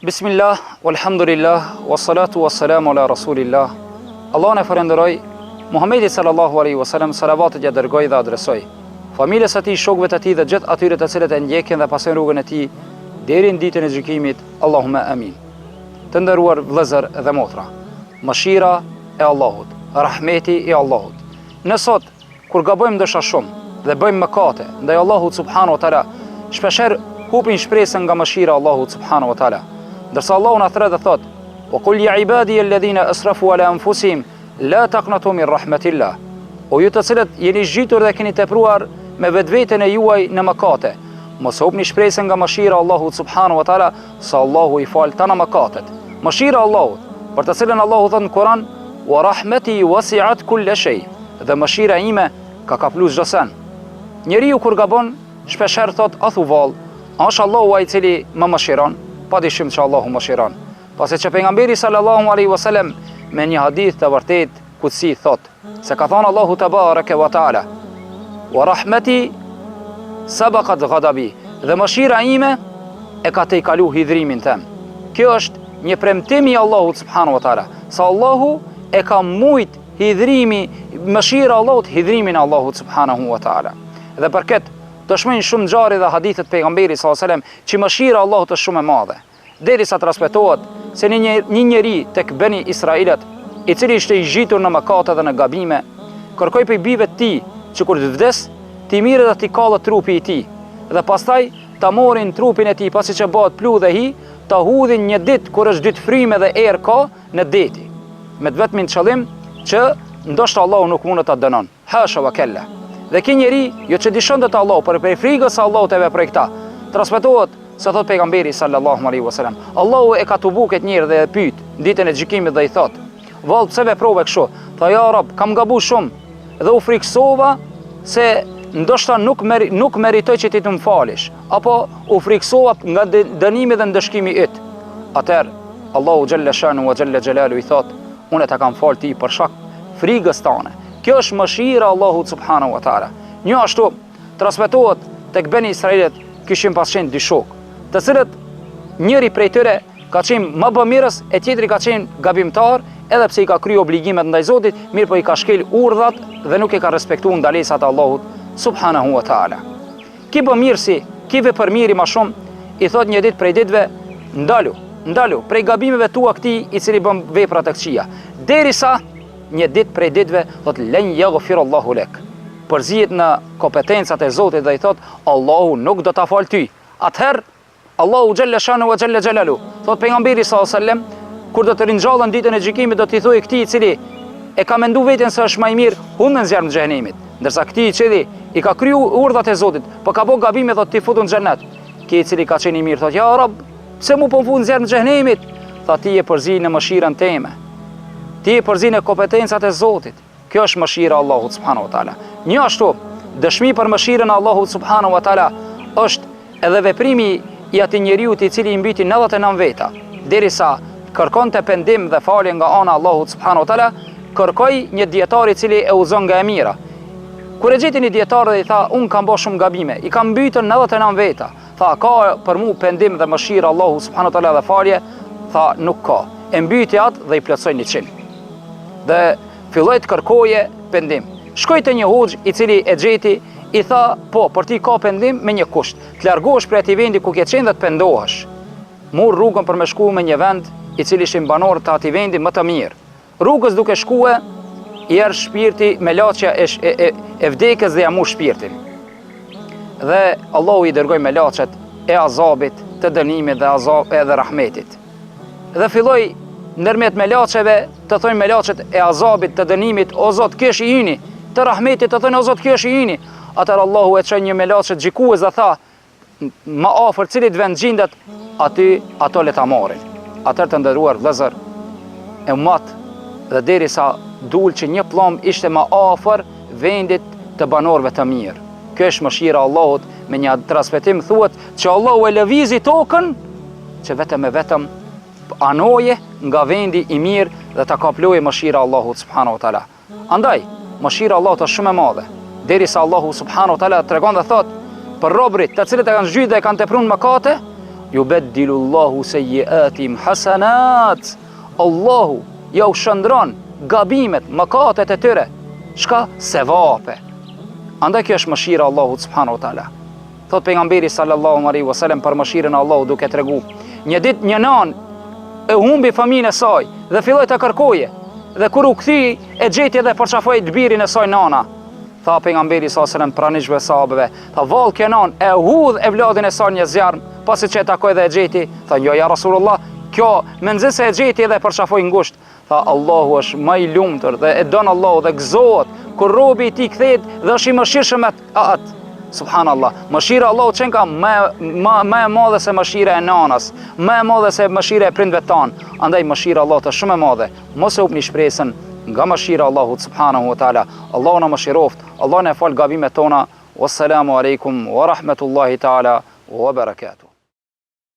Bismillah, walhamdulillah, wassalatu wassalamu ala rasulillah. Allah në falenderoj, Muhamedi sallallahu alaihi wasallam, salavatet ja dërgoj dhe adresoj familjes atij, shokëve të tij dhe gjithë atyre të cilët e ndjekin dhe pasojnë rrugën e tij deri në ditën e gjykimit. Allahumma amin. Të nderuar vëllezër dhe motra, mëshira e Allahut, rahmeti i Allahut. Ne sot kur gabojmë ndoshta shumë dhe bëjmë mëkate ndaj Allahut subhanahu wa taala, shpeshherë hupin shpresën nga mëshira e Allahut subhanahu wa taala. Ndërsa Allahu na thret dhe thot: "Wa qul ya ibadi alladhina asrafu ala anfusihim la taqnatu min rahmatillah." O ju të cilët jeni zgjitur dhe keni tepruar me vetveten e juaj në mëkate, mos hupni shpresën nga mëshira e Allahut subhanahu wa taala, se Allahu i fal tana mëkatet. Mëshira e Allahut, për të cilën Allahu thot në Kur'an: "Wa rahmati wasi'at kull shay." Dhe mëshira ime ka kapluar çdo sen. Njeriu kur gabon, shpeshherë thot: "Athu vallë, është Allahu ai i cili më mëshiron." Pa dyshim që Allahu mëshiron. Pasi që pejgamberi sallallahu alaihi wasallam me një hadith të vërtet kutsi thot se ka thënë Allahu tebareke wa taala: "Wa rahmati sabaqat ghadabi." Dhe mëshira ime e ka tejkalu hidhrimin tem. Kjo është një premtim i Allahut subhanahu wa taala. Se Allahu e ka mujt hidhrimi, mëshira e Allahut, hidhrimin e Allahut subhanahu wa taala. Dhe për këtë dëshmojnë shumë ngjarje dhe hadithet pejgamberit sallallahu alajhi wasallam që mëshira e Allahut është shumë e madhe. Derisa transmetohet se një njeri tek Beni Israilet, i cili ishte i zgjitur në mëkate dhe në gabime, kërkoi prej bijve të tij që kur të vdes, ti mirë dhe ti kallët trupi i tij, dhe pastaj ta morin trupin e tij pasi që bëhet plu dhe hi, ta hudhin një ditë kur është ditë fryme dhe erë ka në deti, me të vetmin qëllim që ndoshta Allahu nuk mund ta dënon. Hasha wa kella. Dhe ky njeri, jo që dishon të Allahu, por për frikën se Allahu të veproi këta. Transmetohet se thot pejgamberi sallallahu alaihi wasallam, Allahu e ka tubu këtë njeri dhe e pyet ditën e gjykimit dhe i thot: "Vallë, pse veprove kështu?" Tha: "Ja Rab, kam gabuar shumë dhe u friksova se ndoshta nuk meritoj që ti të më falish, apo u friksova nga dënimi dhe ndëshkimi yt." Atëherë Allahu xhalla shanu wa xhalla xhelalu i thot: "Unë ta kam fal ti për shkak frikës tane." Kjo është mëshira Allahut subhanahu wa taala. Një ashtu transmetohet tek Beni Israilet kishin pasqen dy shok, të cilët njëri prej tyre ka qenë më bamirës e tjetri ka qenë gabimtar, edhe pse i ka kryer obligimet ndaj Zotit, mirë po i ka shkel urdhat dhe nuk i ka respektuar ndalesat e Allahut subhanahu wa taala. Ki bamirësi, ki vepërmiri më shumë, i thot një ditë prej ditëve: "Ndalu prej gabimeve tua këtij i cili bën vepra të këqija." Derisa një ditë prej ditëve thot: "Len yaghfir Allahu lek." Përzihet në kompetencat e Zotit dhe i thot: "Allahu nuk do ta fal ty." Atëherë Allahu xhalla shanu wa xhalla xhelalu thot pejgamberi sallallahu alajhi wasallam, kur do të ringjallën ditën e gjykimit, do t'i thojë këtij i cili e ka menduar veten se është më i mirë, humbën zjarrin e xhenemit, ndërsa këtij i cili i ka kriju urdhat e Zotit, po ka bë gabime, thot ti futun në xhenet. Këtij i cili ka qenë i mirë thot: "Ja Rab, pse mu po fut në zjarrin e xhenemit?" Tha: "Ti je përzi në mëshirën time. Ti e përzin e kompetencat e Zotit." Kjo është mëshira e Allahut subhanahu wa taala. Një ashtu, dëshmi për mëshirën e Allahut subhanahu wa taala është edhe veprimi i atij njeriu i cili i mbyti 99 veta, derisa kërkonte pendim dhe falje nga ana e Allahut subhanahu wa taala, kërkoi një dietar i cili e udhzon nga e mira. Kur e gjeti një dietar dhe i tha: "Un kam bërë shumë gabime, i kam mbytur 99 veta." Tha: "Ka për mu pendim dhe mëshira e Allahut subhanahu wa taala dhe falje?" Tha: "Nuk ka." E mbyti atë dhe i plotsoi 100. Dhe filloi të kërkoje pendim. Shkoi te një hoxh i cili e gjeti, i tha: "Po, për ti ka pendim me një kusht, të largohesh prej atij vendi ku ke qenë dhe të pendohesh." Mor rrugën për me shku me një vend i cili ishin banor të atij vendi më të mirë. Rrugës duke shkuar, i erë shpirti me laçja e vdekës dhe ja mu shpirtin. Dhe Allahu i dërgoi me laçet e azabit, të dënimit dhe edhe rahmetit. Dhe filloi ndërmjet me laçeve të thonë me laçet e azabit, të dënimit: "O Zot, ky është i yni." Të rahmetit të thonë: "O Zot, ky është i yni." Atëherë Allahu e çon një me laçet xhikues dhe tha: "Ma afër cilit vend gjendet, aty ato le ta marrin." Atëherë të nderuar vëllezër e ummat, dhe derisa dul që një pllomb ishte më afër vendit të banorëve të mirë. Kjo është mëshira e Allahut. Me një transmetim thuhet që Allahu e lëvizi tokën që vetëm anoje nga vendi i mirë dhe ta kaploje mëshira Allahut subhanahu wa taala. Andaj, mëshira Allahut është shumë e madhe. Derisa Allahu subhanahu wa taala tregon dhe thot për robërit të cilët e kanë zhytur dhe e kanë tepruar mëkate, Yubeddilu Allahu sejjiatim hasanat. Allahu ja u shëndron gabimet, mëkatet e tyre, shka sevape. Andaj kjo është mëshira e Allahut subhanahu wa taala. Thot pejgamberi sallallahu alaihi wasallam për mëshirën e Allahut duke tregu. Një ditë një nan e humbi familjen e saj dhe filloi të kërkoje. Dhe kur u kthyi e gjeti edhe përçafoi dbirin e saj nana. Tha pejgamberi sallallahu alaihi wasallam pranishve sahabëve, tha vallë kjo nan e hudh e vladin e saj një zjarm, pasi që e takoi dhe e gjeti. Tha jo ja Rasulullah, kjo me nxese e gjeti edhe përçafoi ngushtë. Tha Allahu është më i lumtur dhe e don Allahu dhe gëzohet kur robi i tij kthehet dhe është i mëshirshëm atë. Subhanallah, mëshira Allahu qenë ka më e madhe se mëshira e nanës, më e madhe se mëshira e prindve tanë. Andaj mëshira Allahut është shumë e madhe. Mos e hupni shpresën nga mëshira Allahut subhanahu wa taala. Allahu na mëshiroft, Allah na fal gabimet tona. Wassalamu alaikum wa rahmatullahi taala wa barakatuh.